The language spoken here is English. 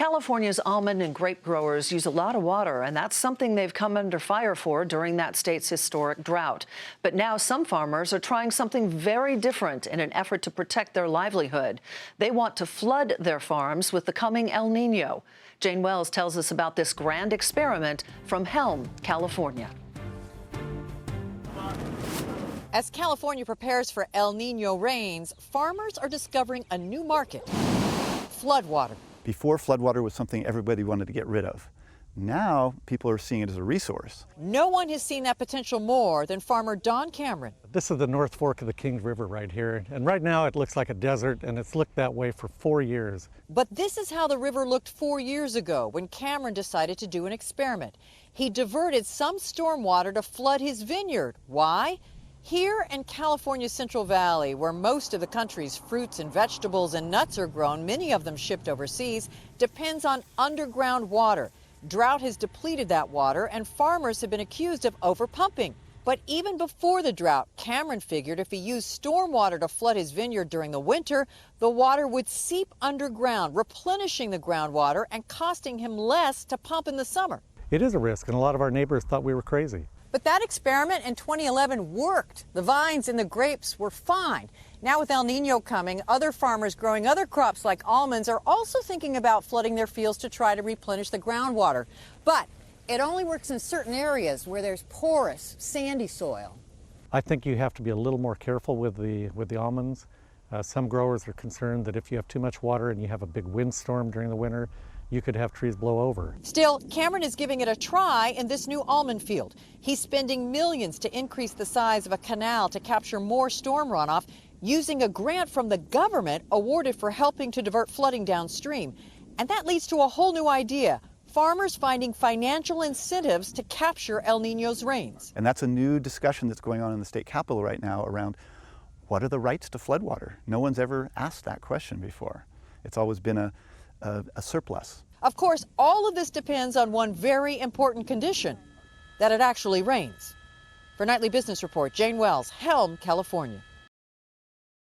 California's almond and grape growers use a lot of water, and that's something they've come under fire for during that state's historic drought. But now some farmers are trying something very different in an effort to protect their livelihood. They want to flood their farms with the coming El Niño. Jane Wells tells us about this grand experiment from Helm, California. As California prepares for El Niño rains, farmers are discovering a new market: floodwater. Before, floodwater was something everybody wanted to get rid of. Now, people are seeing it as a resource. No one has seen that potential more than farmer Don Cameron. This is the North Fork of the Kings River right here, and right now it looks like a desert, and it's looked that way for 4 years. But this is how the river looked 4 years ago when Cameron decided to do an experiment. He diverted some stormwater to flood his vineyard. Why? Here in California's Central Valley, where most of the country's fruits and vegetables and nuts are grown, many of them shipped overseas, depends on underground water. Drought has depleted that water, and farmers have been accused of overpumping. But even before the drought, Cameron figured if he used stormwater to flood his vineyard during the winter, the water would seep underground, replenishing the groundwater and costing him less to pump in the summer. It is a risk, and a lot of our neighbors thought we were crazy. But that experiment in 2011 worked. The vines and the grapes were fine. Now with El Niño coming, other farmers growing other crops like almonds are also thinking about flooding their fields to try to replenish the groundwater. But it only works in certain areas where there's porous, sandy soil. I think you have to be a little more careful with the almonds. Some growers are concerned that if you have too much water and you have a big windstorm during the winter, you could have trees blow over. Still, Cameron is giving it a try in this new almond field. He's spending millions to increase the size of a canal to capture more storm runoff, using a grant from the government awarded for helping to divert flooding downstream. And that leads to a whole new idea: farmers finding financial incentives to capture El Niño's rains. And that's a new discussion that's going on in the state capitol right now around what are the rights to floodwater. No one's ever asked that question before. It's always been a surplus. Of course, all of this depends on one very important condition: that it actually rains. For Nightly Business Report, Jane Wells, Helm, California.